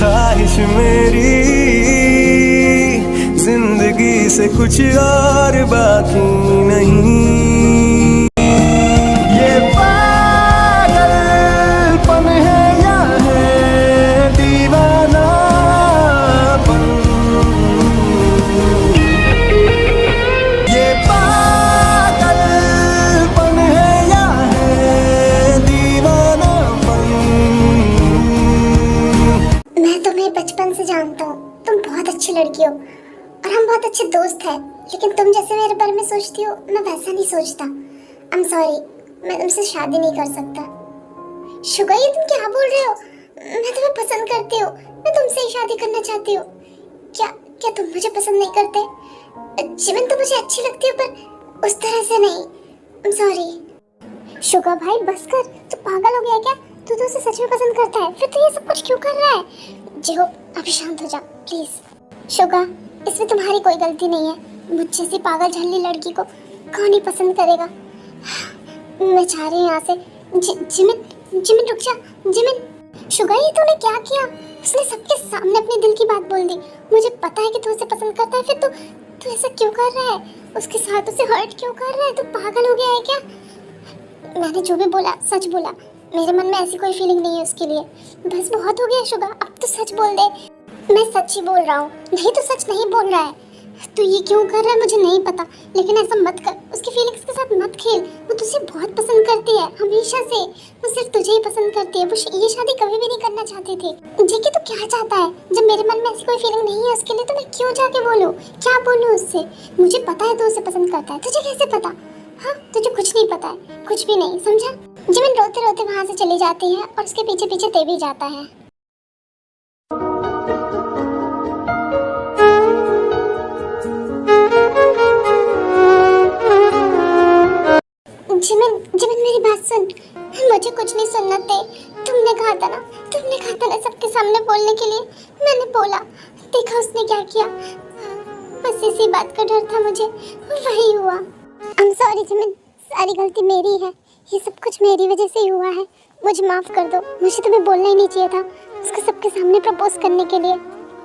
ख्वाहिश मेरी जिंदगी से कुछ और बाकी नहीं। ये पागलपन है या है दीवानापन, ये पागलपन है या है दीवानापन। मैं तुम्हें बचपन से जानता हूँ, तुम बहुत अच्छी लड़की हो और हम बहुत अच्छे दोस्त हैं, लेकिन तुम जैसे मेरे बारे में सोचती हो मैं वैसा नहीं सोचता। आई एम सॉरी, मैं तुमसे शादी नहीं कर सकता। शुगर, ये तुम क्या बोल रहे हो? मैं तुम्हें पसंद करती हूँ, मैं तुमसे ही शादी करना चाहती हूँ। क्या क्या तुम मुझे पसंद नहीं करते? जिमिन, तुम मुझे अच्छी लगती हो पर उस तरह से नहीं। I am sorry. शुगर भाई बस कर, तू पागल हो गया क्या? तू तो उसे सच में पसंद करता है, फिर तू ये सब कुछ क्यों कर रहा है? जिहो, अभी शांत हो जा प्लीज। शुगर, इसमें तुम्हारी कोई गलती नहीं है। मुझ जैसी पागल झल्ली लड़की को कौन ही पसंद करेगा? मैं चाह रही हूँ यहाँ से। जिमिन, जिमिन रुक जा। जिमिन। शुगर, ये तूने क्या किया? उसने सबके सामने अपने दिल की बात बोल दी। मुझे पता है कि तू उसे पसंद करता है, फिर तू ऐसा क्यों कर रहा है? उसके साथ उसे हर्ट क्यों कर रहा है? तू पागल हो गया है क्या? मैंने जो भी बोला सच बोला। मेरे मन में ऐसी कोई फीलिंग नहीं है उसके लिए। बस बहुत हो गया शुगर, अब तो सच बोल दे। मैं सच ही बोल रहा हूँ। नहीं तो सच नहीं बोल रहा है। तू ये क्यों कर रहा है मुझे नहीं पता, लेकिन ऐसा मत कर। उसकी फीलिंग्स के साथ मत खेल। वो तुझे बहुत पसंद करती है हमेशा से। वो सिर्फ तुझे ही पसंद करती है। वो ये शादी कभी भी नहीं करना चाहती थी। जेके तू क्या चाहता है? जब मेरे मन में ऐसी कोई फीलिंग नहीं है उसके लिए तो मैं क्यों जाके बोलूँ? क्या बोलूँ उससे? मुझे पता है तू उसे पसंद करता है। तुझे कैसे पता? हाँ, तुझे कुछ नहीं पता है, कुछ भी नहीं, समझा? जिमिन रोते रोते वहाँ से चली जाती है और उसके पीछे पीछे ते भी जाता है। जिमिन, जिमिन मेरी बात सुन। मुझे कुछ नहीं सुनना ते। तुमने कहा था ना सबके सामने बोलने के लिए। मैंने बोला, देखा उसने क्या किया। बस इसी बात का डर था मुझे, वही हुआ। आई एम सॉरी जिमिन, सारी गलती मेरी है। ये सब कुछ मेरी वजह से ही हुआ है। मुझे माफ कर दो। मुझे तुम्हें बोलना ही नहीं चाहिए था उसको सबके सामने प्रपोज करने के लिए।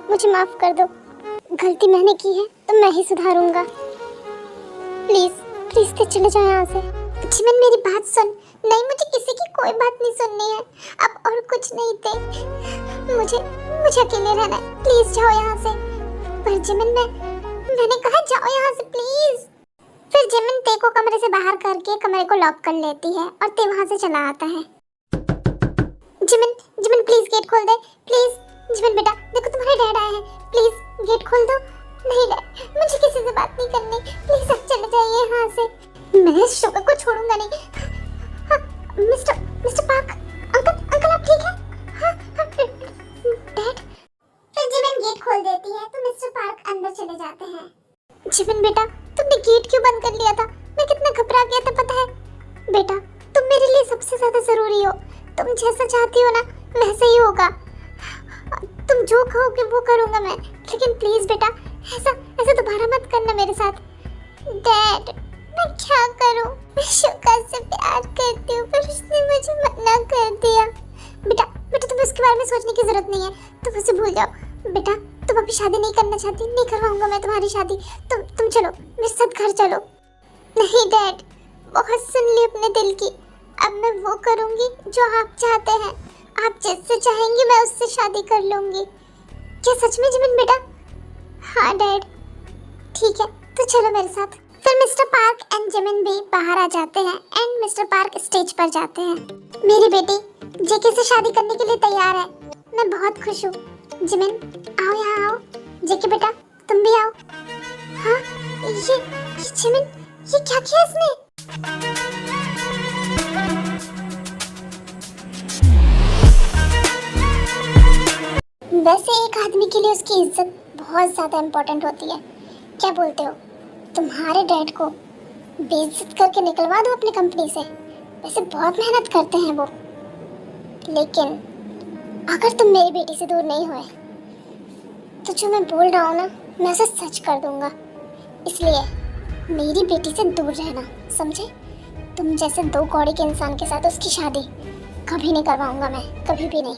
मुझे माफ कर दो। गलती मैंने की है तो मैं ही सुधारूंगा। प्लीज प्लीज ते चले जाओ यहाँ से। जिमिन मेरी बात सुन। नहीं, मुझे किसी की कोई बात नहीं सुननी है अब, और कुछ नहीं थे। मुझे अकेले रहना है। प्लीज जाओ यहाँ से। पर जिमिन, मैंने कहा जाओ यहाँ से प्लीज। फिर जिमिन ते को कमरे से बाहर करके कमरे को लॉक कर लेती है और ते वहाँ से चला आता है। जिमिन, जिमिन प्लीज गेट खोल दे प्लीज। जिमिन बेटा देखो तुम्हारे डैड आए हैं, प्लीज गेट खोल दो। नहीं डैड, मुझे किसी से बात नहीं करनी, प्लीज अब चले जाइए यहाँ से। मैं शुगर को छोड़ूंगा नहीं। हाँ, मिस्टर पार्क, अंकल आप ठीक है? हाँ, डैड। फिर जिमिन गेट खोल देती है तो मिस्टर पार्क अंदर चले जाते हैं। जिमिन बेटा, तुमने गेट क्यों बंद कर लिया था? मैं कितना घबरा गया था पता है? बेटा, तुम मेरे लिए सबसे ज्यादा जरूरी हो। तुम जैसा चाहती हो ना वैसे ही होगा। तुम जो कहोगे वो करूंगा मैं, लेकिन प्लीज बेटा ऐसा दोबारा मत करना मेरे साथ। डैड, मैं क्या करूं? मैं शुका से प्यार करती हूँ पर उसने मुझे मना कर दिया। बेटा तुम्हें उसके बारे में सोचने की जरूरत नहीं है, तुम उसे भूल जाओ। बेटा तुम अभी शादी नहीं करना चाहती, नहीं करवाऊंगा मैं तुम्हारी शादी। तुम चलो मेरे साथ घर चलो। नहीं डैड, बहुत सुन ली अपने दिल की। अब मैं वो करूंगी जो आप चाहते हैं। आप जिससे चाहेंगे मैं उससे शादी कर लूंगी। क्या सच में जिमिन बेटा? हाँ डैड। ठीक है तो चलो मेरे साथ। फिर मिस्टर पार्क एंड जिमिन भी बाहर आ जाते हैं एंड मिस्टर पार्क स्टेज पर जाते हैं। मेरी बेटी जेके से शादी करने के लिए तैयार है। मैं बहुत खुश हूँ। जिमिन आओ यहाँ आओ। जेके बेटा तुम भी आओ। हाँ ये जिमिन, ये क्या किया इसने? वैसे एक आदमी के लिए उसकी इज्जत बहुत ज्यादा इम्पोर्टेंट होती है। क्या बोलते हो? तुम्हारे डैड को बेइज्जत करके निकलवा दो अपनी कंपनी से। वैसे बहुत मेहनत करते हैं वो, लेकिन अगर तुम मेरी बेटी से दूर नहीं हुए तो जो मैं बोल रहा हूँ ना मैं उसे सच कर दूंगा। इसलिए मेरी बेटी से दूर रहना, समझे? तुम जैसे दो कौड़ी के इंसान के साथ उसकी शादी कभी नहीं करवाऊंगा मैं, कभी भी नहीं।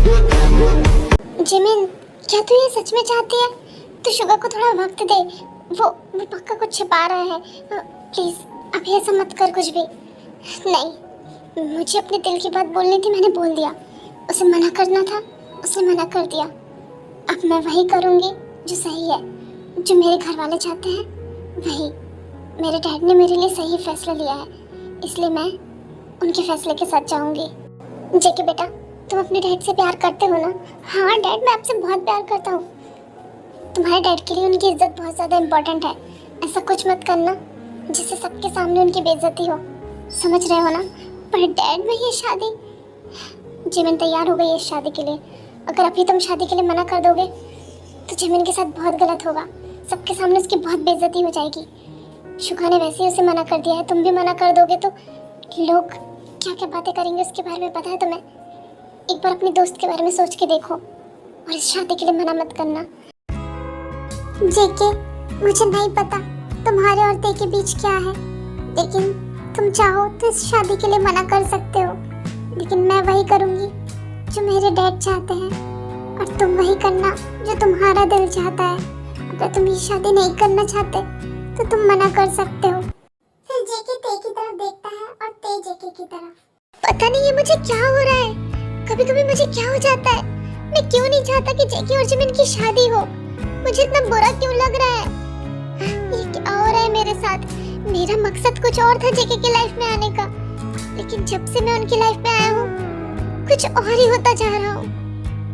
जिमिन, क्या तू ये सच में चाहती है? तू शुगा को थोड़ा वक्त दे, वो पक्का कुछ छिपा रहा है। प्लीज अभी ऐसा मत कर कुछ भी। नहीं, मुझे अपने दिल की बात बोलनी थी, मैंने बोल दिया। उसे मना करना था, उसने मना कर दिया। अब मैं वही करूँगी जो सही है, जो मेरे घर वाले चाहते हैं वही। मेरे डैड ने मेरे लिए सही फैसला लिया है, इसलिए मैं उनके फैसले के साथ जाऊँगी। जेके बेटा, तुम अपने डैड से प्यार करते हो ना? हाँ डैड, मैं आपसे बहुत प्यार करता हूँ। तुम्हारे डैड के लिए उनकी इज्जत बहुत ज़्यादा इम्पोर्टेंट है। ऐसा कुछ मत करना जिससे सबके सामने उनकी बेइज्जती हो, समझ रहे हो ना? पर डैड में ये शादी, जिमिन तैयार हो गई है इस शादी के लिए। अगर अभी तुम शादी के लिए मना कर दोगे तो जिमिन के साथ बहुत गलत होगा, सबके सामने उसकी बहुत बेइज्जती हो जाएगी। शुगा ने वैसे ही उसे मना कर दिया है, तुम भी मना कर दोगे तो लोग क्या क्या बातें करेंगे उसके बारे में पता है तुम्हें? एक बार अपनी दोस्त के बारे में सोच के देखो और इस शादी के लिए मना मत करना। जेके, मुझे नहीं पता तुम्हारे और ते के बीच क्या है, लेकिन तुम चाहो तो इस शादी के लिए मना कर सकते हो, लेकिन मैं वही करूँगी जो मेरे डैड चाहते हैं और तुम वही करना जो तुम्हारा दिल चाहता है। अगर तुम ये शादी नहीं करना चाहते तो तुम मना कर सकते हो। फिर जेके ते की तरफ देखता है और ते जेके की तरफ। पता नहीं ये मुझे क्या हो रहा है, कभी कभी मुझे क्या हो जाता है। मैं क्यों नहीं चाहता कि जेके और जिमिन की शादी हो, मुझे इतना बुरा क्यों लग रहा है? ये क्या हो रहा है मेरे साथ? मेरा मकसद कुछ और था जेके की लाइफ में आने का, लेकिन जब से मैं उनकी लाइफ में आया हूँ कुछ और ही होता जा रहा हूँ।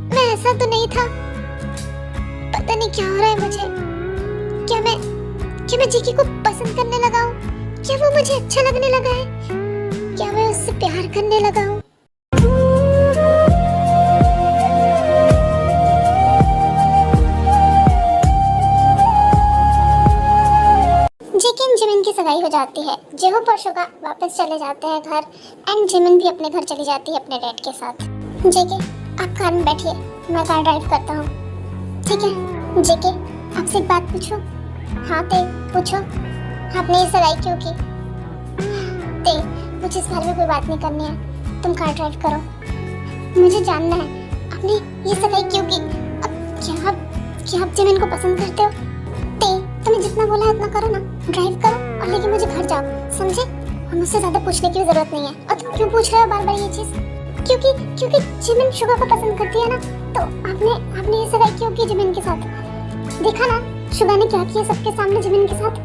मैं ऐसा तो नहीं था, पता नहीं क्या हो रहा है मुझे। क्या मैं जेके को पसंद करने लगा हूँ? क्या वो मुझे अच्छा लगने लगा है? क्या मैं उससे प्यार करने लगा हूँ? जिमिन की सगाई हो जाती है, जेहोप और शुगा वापस चले जाते हैं घर एंड जिमिन भी अपने घर चली जाती है अपने डैड के साथ। जेके, आप कार में बैठिए, मैं कार ड्राइव करता हूँ। ठीक है जेके, आपसे एक बात पूछूं? हाँ ते, पूछो। आपने ये सगाई क्यों की? ते, मुझे इस बारे में कोई बात नहीं करनी है, तुम कार ड्राइव करो। मुझे जानना है आपने ये सगाई क्यों की। अब क्या आप जिमिन को पसंद करते हो? तुम्हें जितना बोला है उतना करो ना, ड्राइव करो और लेके मुझे घर जाओ, समझे? और मुझसे ज्यादा पूछने की भी जरूरत नहीं है। और तुम क्यों पूछ रहे हो बार बार ये चीज? क्योंकि जिमिन शुगा को पसंद करती है ना, तो आपने ये सगाई क्यों की जिमिन के साथ? देखा ना शुगा ने क्या किया सबके सामने जिमिन के साथ।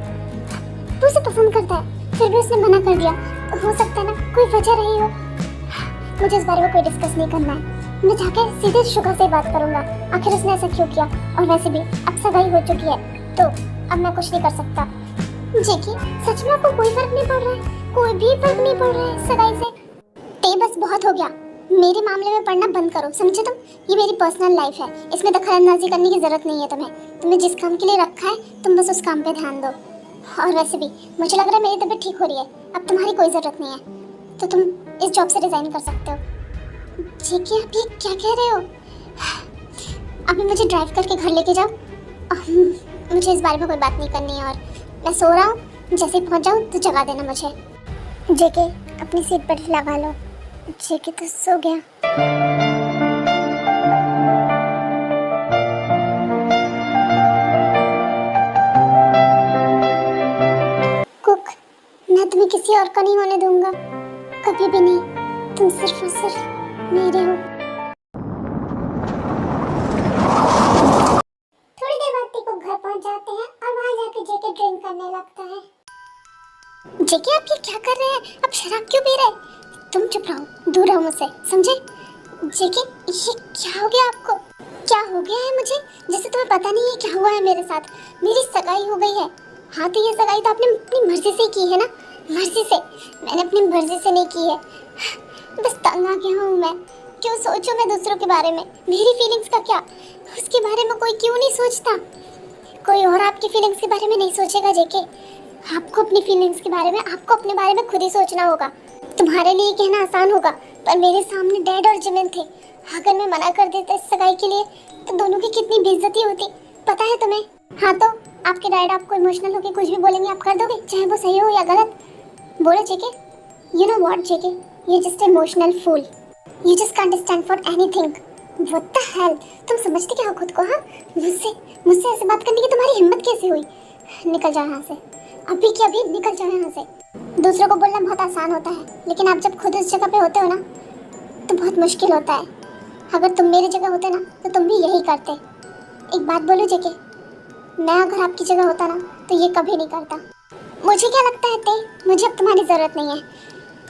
वो उसे पसंद करता है फिर भी उसने मना कर दिया, तो हो सकता है ना कोई वजह रही हो। मुझे इस बारे में कोई डिस्कस नहीं करना है, मैं जाके सीधे शुगा से बात करूंगा आखिर उसने ऐसा क्यों किया। और वैसे भी अब सगाई हो चुकी है तो अब मैं कुछ नहीं कर सकता। जेके, सच में आपको कोई फर्क नहीं पड़ रहा है? कोई भी फर्क नहीं पड़ रहा है सगाई से? ते, बस बहुत हो गया, मेरे मामले में पढ़ना बंद करो, समझे तुम? ये मेरी पर्सनल लाइफ है, इसमें दखलंदाजी करने की जरूरत नहीं है तुम्हें जिस काम के लिए रखा है तुम बस उस काम पे ध्यान दो। और वैसे भी मुझे लग रहा है मेरी तबीयत ठीक हो रही है, अब तुम्हारी कोई जरूरत नहीं है, तो तुम इस जॉब से रिजाइन कर सकते हो। जेके, आप ये क्या कह रहे हो? अभी मुझे ड्राइव करके घर लेके जाओ, मुझे इस बारे में कोई बात नहीं करनी है और मैं सो रहा हूँ, जैसे ही पहुँच जाऊँ तो जगा देना मुझे। जेके, अपनी सीट बेल्ट लगा लो। जेके तो सो गया। कुक, मैं तुम्हें किसी और का नहीं होने दूंगा, कभी भी नहीं। तुम सिर्फ और सिर्फ मेरे हो। जाते हैं और वहाँ जाकर जेके ड्रिंक करने लगता है। जेके, आप ये क्या कर रहे हैं? आप शराब क्यों पी रहे हैं? तुम चुप रहो, दूर रहो मुझसे, समझे? जेके, ये क्या हो गया आपको? क्या हो गया है मुझे जैसे तुम्हें पता नहीं है क्या हुआ है मेरे साथ? मेरी सगाई हो गई है। हाँ तो ये सगाई तो आपने अपनी मर्जी से की है ना? मर्जी से? मैंने अपनी मर्जी से नहीं की है, बस तंग आ गया हूँ मैं। क्यों सोचूं मैं दूसरों के बारे में? मेरी फीलिंग्स का क्या, उसके बारे में कोई क्यों नहीं सोचता? कोई और आपकी फीलिंग्स के बारे में नहीं सोचेगा जेके। आपको अपनी फीलिंग्स के बारे में, आपको अपने बारे में खुद ही सोचना होगा। तुम्हारे लिए कहना आसान होगा, पर मेरे सामने डैड और जिमिन थे। अगर मैं मना कर देता इस सगाई के लिए तो दोनों की कितनी बेइज्जती होती, पता है तुम्हें? हाँ तो आपके डैड आपको इमोशनल होकर कुछ भी बोलेंगे, आप कर दोगे, चाहे वो सही हो या गलत? बोलो JK. You know what JK, you just emotional fool, you just can't stand for anything. What the hell? तुम समझते क्या हो खुद को? हाँ, मुझसे मुझसे ऐसे बात करने की तुम्हारी हिम्मत कैसे हुई? निकल जाओ यहाँ से, अभी के अभी निकल जाओ यहाँ से। दूसरों को बोलना बहुत आसान होता है, लेकिन आप जब खुद उस जगह पे होते हो ना तो बहुत मुश्किल होता है। अगर तुम मेरी जगह होते ना तो तुम भी यही करते। एक बात बोलूं जेके, मैं अगर आपकी जगह होता ना तो ये कभी नहीं करता। मुझे क्या लगता है ते, मुझे अब तुम्हारी ज़रूरत नहीं है।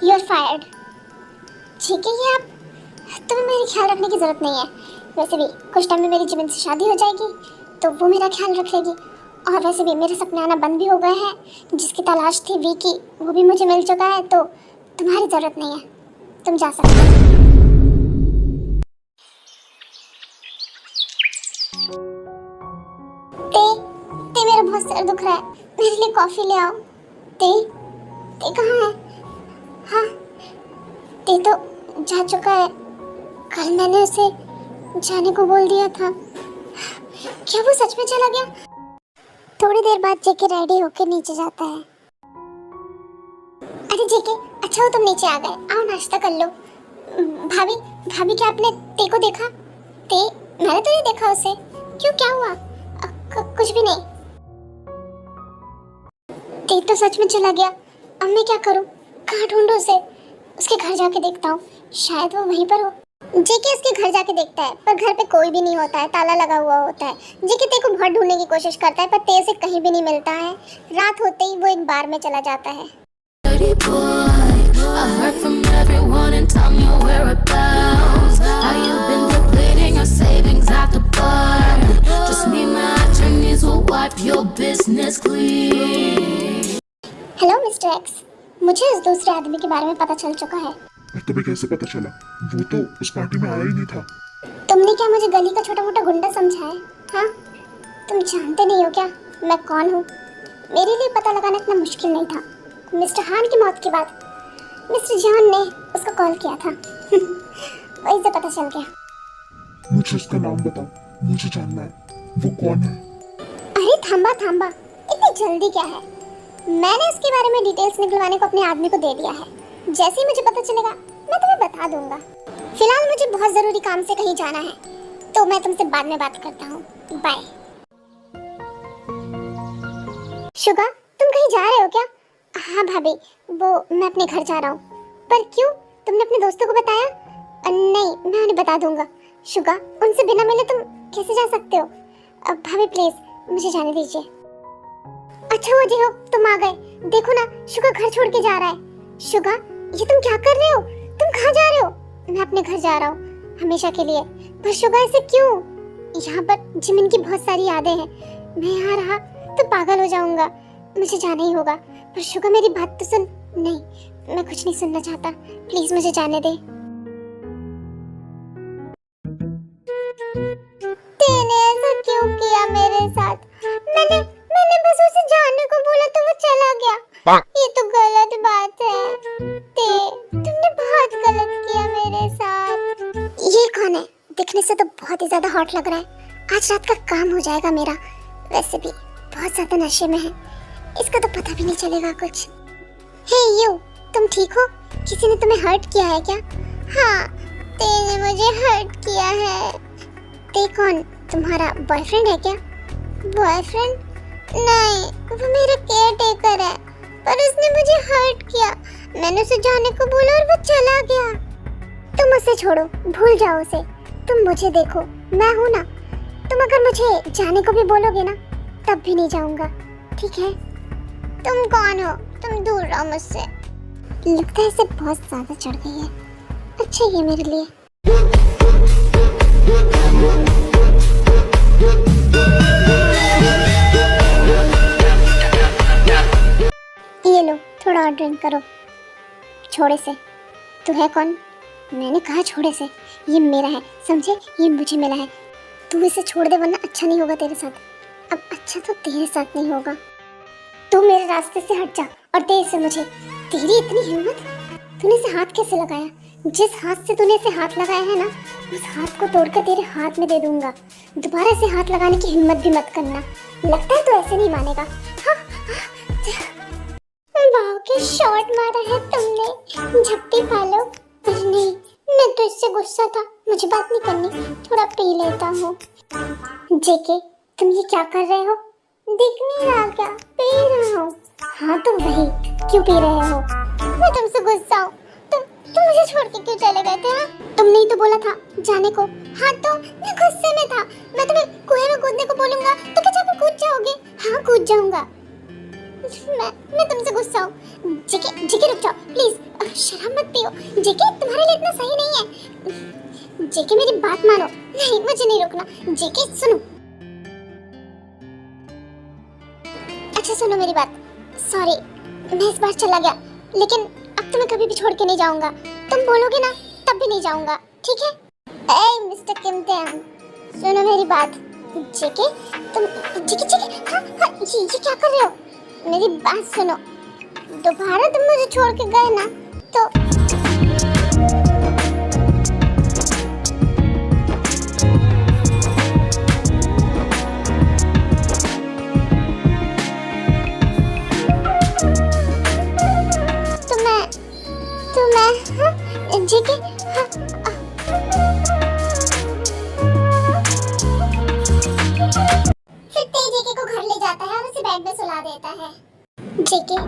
You are fired. ठीक है, ये आप तुम्हें मेरी ख्याल रखने की ज़रूरत नहीं है। वैसे भी कुछ टाइम में मेरी जिमिन से शादी हो जाएगी तो वो मेरा ख्याल रख लेगी। और वैसे भी मेरे सपने आना बंद भी हो गए हैं। जिसकी तलाश थी विकी, वो भी मुझे मिल चुका है, तो तुम्हारी ज़रूरत नहीं है। तुम जा सकते हो। ते मेरा बहुत सर दुख रहा है, मेरे लिए कॉफ़ी ले आओ। ते कहाँ है? हाँ, ते तो जा चुका है। कल मैंने उसे जाने को बोल दिया था। क्या वो सच में चला गया? थोड़ी देर बाद जेके रेडी होकर नीचे जाता है। अरे जेके, अच्छा हो तुम नीचे आ गए, आओ नाश्ता कर लो। भाभी क्या आपने ते को देखा? ते, मैंने तो नहीं देखा उसे। क्यों, क्या हुआ? कुछ भी नहीं। ते तो सच में चला गया। अब मैं क्या करूं? कहाँ ढूंढूं उसे? उसके घर जाके देखता हूँ, शायद वो वहीं पर हो। जेके उसके घर जाके देखता है, पर घर पे कोई भी नहीं होता है, ताला लगा हुआ होता है। जेके ते को बहुत ढूंढने की कोशिश करता है, पर ते उसे कहीं भी नहीं मिलता है। रात होते ही वो एक बार में चला जाता है। हेलो मिस्टर एक्स, मुझे इस दूसरे आदमी के बारे में पता चल चुका है। तुम्हें कैसे पता चला? वो तो उस पार्टी में आया ही नहीं था। तुमने क्या मुझे गली का छोटा मोटा गुंडा समझा है? हाँ, तुम जानते नहीं हो क्या मैं कौन हूँ? मेरे लिए पता लगाना इतना मुश्किल नहीं था। मिस्टर हान की मौत के बाद मिस्टर जॉन ने उसको कॉल किया था। वहीं से पता चल गया। मुझे उसका नाम बताओ, मुझे जानना है वो कौन है। अरे थांबा, इतनी जल्दी क्या है? मैंने उसके बारे में डिटेल्स निकलवाने को अपने आदमी को दे दिया है। जैसे ही मुझे पता चलेगा मैं तुम्हें बता दूंगा। फिलहाल मुझे बहुत जरूरी काम से कहीं जाना है, तो मैं तुमसे बाद में बात करता हूँ। बाय। शुगा, तुम कहीं जा रहे हो क्या? हाँ भाभी, वो मैं अपने घर जा रहा हूँ। पर क्यों? तुमने अपने दोस्तों को बताया? नहीं, मैं उन्हें बता दूंगा। शुगा, उनसे बिना मिले तुम कैसे जा सकते हो? भाभी प्लीज मुझे जाने दीजिए। अच्छा हुआ जी हो तुम आ गए। देखो ना, शुगा घर छोड़ के जा रहा है। शुगा, ये तुम क्या कर रहे हो? तुम कहाँ जा रहे हो? मैं अपने घर जा रहा हूँ, हमेशा के लिए। पर शुगा ऐसे क्यों? यहाँ पर जिमिन की बहुत सारी यादें हैं। मैं यहाँ रहा तो पागल हो जाऊंगा, मुझे जाना ही होगा। पर शुगा मेरी बात तो सुन। नहीं, मैं कुछ नहीं सुनना चाहता, प्लीज मुझे जाने दे। तूने ऐसा क्यों किया मेरे साथ? मैंने बस उसे जाने को बोला तो वो चला गया। ये तो गलत बात है। तुमने बहुत गलत किया मेरे साथ। ये कौन है? दिखने से तो बहुत ही ज्यादा हॉट लग रहा है। आज रात का काम हो जाएगा मेरा। वैसे भी बहुत ज्यादा नशे में है, इसका तो पता भी नहीं चलेगा कुछ। हे यू, तुम ठीक हो? किसी ने तुम्हें हर्ट किया है क्या? हाँ, तेने मुझे हर्ट किया है। ते कौन? तुम्हारा बॉयफ्रेंड है क्या? बॉयफ्रेंड? नहीं, वो मेरा केयर टेकर है, पर उसने मुझे हर्ट किया। मैंने उसे जाने को बोला और वो चला गया। तुम उसे छोड़ो, भूल जाओ उसे। तुम मुझे देखो, मैं हूँ ना। तुम अगर मुझे जाने को भी बोलोगे ना, तब भी नहीं जाऊंगा, ठीक है? तुम कौन हो? तुम दूर रहो मुझसे। लगता है इसे बहुत ज्यादा चढ़ गई है। अच्छा ये मेरे लिए। ये लो, थोड़ा और ड्रिंक करो। छोड़े से। तू है कौन? मैंने कहा छोड़े से। ये मेरा है, समझे? ये मुझे मिला है। तू इसे छोड़ दे, वरना अच्छा नहीं होगा तेरे साथ। अब अच्छा तो तेरे साथ नहीं होगा। तू मेरे रास्ते से हट जा और दे इसे मुझे। तेरी इतनी हिम्मत? तूने इसे हाथ कैसे लगाया? जिस हाथ से तूने इसे हाथ लगाया है ना, उस हाथ को तोड़कर तेरे हाथ में दे दूंगा। दोबारा इसे हाथ लगाने की हिम्मत भी मत करना। लगता है तू ऐसे नहीं मानेगा। वाह, क्या शॉट मारा है तुमने। झपटी पालो। पर नहीं, मैं तो इससे गुस्सा था, मुझे बात नहीं करनी, थोड़ा पी लेता हूँ। जेके, तुम ये क्या कर रहे हो? दिख नहीं रहा क्या? पी रहा हूँ। हाँ तो वही, क्यों पी रहे हो? मैं तुमसे गुस्सा हूँ। तुम मुझे छोड़ के क्यों चले गए थे? हाँ, तुमने ही तो बोला था जाने को। हाँ तो मैं गुस्से में था। मैं तुम्हें कुएं में कूदने को बोलूंगा तो क्या तुम कूद जाओगे? हाँ कूद जाऊंगा। मैं तुमसे गुस्सा हूँ। जेके, जेके रुक जाओ प्लीज, शराब मत पियो। जेके, तुम्हारे लिए इतना सही नहीं है। जेके मेरी बात मानो। नहीं, मुझे नहीं रोकना। जेके सुनो। अच्छा सुनो मेरी बात। सॉरी, मैं इस बार चला गया, लेकिन अब तुम्हें कभी भी छोड़ के नहीं जाऊंगा। तुम बोलोगे ना, तब भी नहीं जाऊंगा, ठीक है? ए मिस्टर किम टेम, सुनो मेरी बात। जेके, तुम जेके जेके, हाँ हाँ, ये क्या कर रहे हो? मेरी बात सुनो, दोबारा तुम मुझे छोड़ के गए ना तो हाँ, जेके, हाँ, फिर जेके को घर ले जाता है और उसे बेड में सुला देता है। जेके,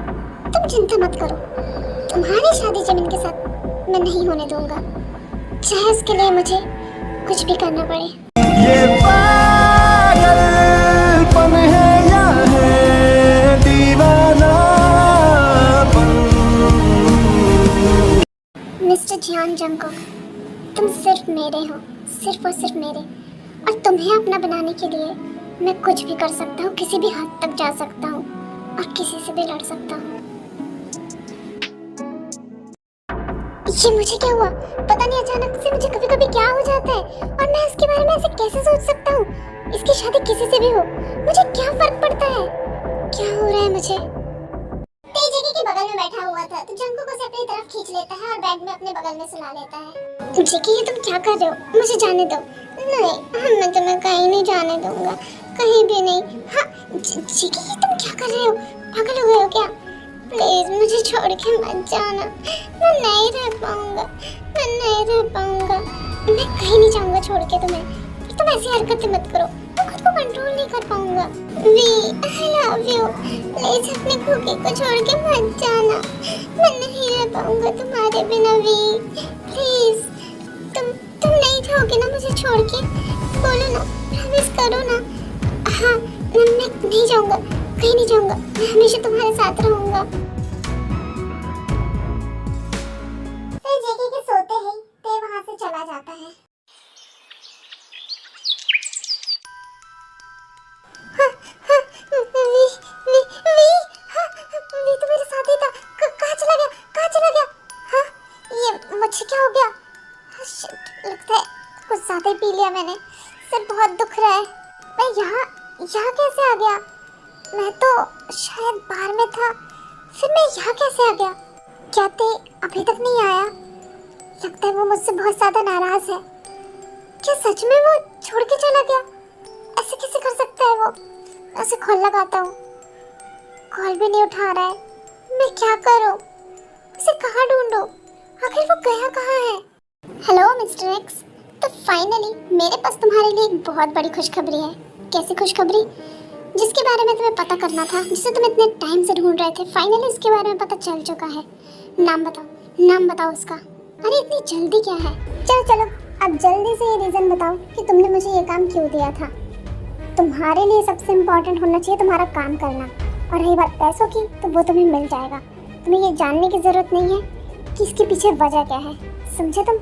तुम चिंता मत करो, तुम्हारी शादी जमीन के साथ मैं नहीं होने दूंगा, चाहे उसके लिए मुझे कुछ भी करना पड़े। ये पागलपन है या है दीवानापन? मिस्टर जियान जंगकुक, तुम सिर्फ मेरे हो, सिर्फ और सिर्फ मेरे, और तुम्हें अपना बनाने के लिए मैं कुछ भी कर सकता हूँ, किसी भी हद तक जा सकता हूँ और किसी से भी लड़ सकता हूँ। ये मुझे क्या हुआ? पता नहीं, अचानक से मुझे कभी कभी क्या हो जाता है और मैं इसके बारे में ऐसे कैसे सोच सकता हूँ? इसकी शादी किसी से भी हो, मुझे क्या फर्क पड़ता है? क्या हो रहा है मुझे? जेके के बगल में बैठा हुआ था तो जंगकुक उसे अपनी तरफ खींच लेता है और बेड में अपने बगल में सुला लेता है। जेके, ये तुम क्या कर रहे हो? मुझे जाने दो। नहीं, मैं तुम्हें कहीं नहीं जाने दूंगा, कहीं भी नहीं। हाँ जेके, ये तुम क्या कर रहे हो? पागल हो गए हो क्या? प्लीज मुझे छोड़ के मत जाना, मैं नहीं रह पाऊंगा, मैं नहीं रह पाऊंगा। मैं कहीं नहीं जाऊंगा छोड़ के तुम्हें, पर तुम ऐसी हरकतें मत करो, मैं खुद को कंट्रोल नहीं कर पाऊंगा। We, I love you, please अपने कुकी को छोड़ के मत जाना, मैं नहीं रह पाऊंगा तुम्हारे बिना। वी प्लीज, तुम नहीं जाओगे ना मुझे छोड़ के? बोलो ना, प्रॉमिस करो ना। हाँ, मैं नहीं जाऊंगा, कहीं नहीं जाऊंगा, मैं हमेशा तुम्हारे साथ रहूंगा। फिर जेके के सोते ही ते वहां से चला जाता है। हाँ, हाँ, वी तो मेरे साथ ही था। कहाँ चला गया? कहाँ चला गया? हाँ, ये मुझे क्या हो गया? शिट, लगता है कुछ ज्यादा ही पी लिया मैंने, सिर बहुत दुख रहा है। मैं यहाँ कैसे आ गया? मैं तो शायद बाहर में था, फिर मैं यहाँ कैसे आ गया? क्या ते अभी तक नहीं आया? लगता है वो मुझसे बहुत ज्यादा नाराज है। क्या सच में वो छोड़ के चला गया? ऐसे कैसे कर सकता है वो? मैं उसे कॉल लगाता हूँ, कॉल भी नहीं उठा रहा है। मैं क्या करूँ? उसे कहाँ ढूंढूं? आखिर वो गया कहाँ है? हेलो मिस्टर एक्स, तो फाइनली मेरे पास तुम्हारे लिए एक बहुत बड़ी खुशखबरी है। कैसी खुशखबरी? जिसके बारे में तुम्हें पता करना था, जिसे तुम इतने टाइम से ढूंढ रहे थे, फाइनली इसके बारे में पता चल चुका है। नाम बताओ, नाम बताओ उसका। अरे इतनी जल्दी क्या है? चलो अब जल्दी से ये रीजन बताओ कि तुमने मुझे ये काम क्यों दिया था। तुम्हारे लिए सबसे इम्पोर्टेंट होना चाहिए तुम्हारा काम करना, और रही बात पैसों की तो वो तुम्हें मिल जाएगा। तुम्हें ये जानने की जरूरत नहीं है कि इसके पीछे वजह क्या है, समझे तुम?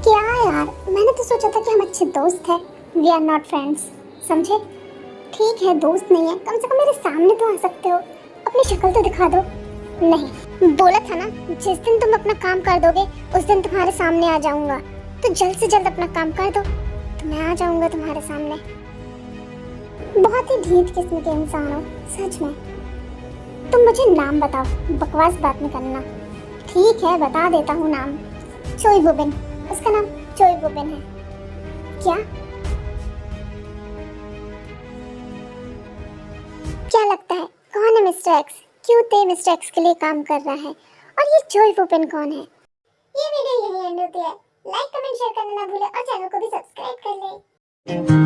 क्या यार, मैंने तो सोचा था कि हम अच्छे दोस्त हैं, वी आर नॉट फ्रेंड्स, समझे? ठीक है, दोस्त नहीं है, कम से कम मेरे सामने तो आ सकते हो, अपनी शक्ल तो दिखा दो। नहीं, बोला था ना, जिस दिन तुम अपना काम कर दोगे उस दिन तुम्हारे सामने आ जाऊंगा। तो जल्द से जल्द अपना काम कर दो तो मैं आ जाऊंगा तुम्हारे सामने। बहुत ही ढीठ किस्म के इंसान हो सच में। तुम मुझे नाम बताओ, बकवास बात नहीं करना। ठीक है, बता देता हूँ नाम। चोई वुबिन, उसका नाम चोई वुबिन है। क्या लगता है कौन है मिस्टर एक्स? क्यों ते मिस्टर एक्स के लिए काम कर रहा है? और ये चोई वुबिन कौन है? ये वीडियो यही एंड होती है। लाइक कमेंट शेयर करना ना भूलें और चैनल को भी सब्सक्राइब कर लें।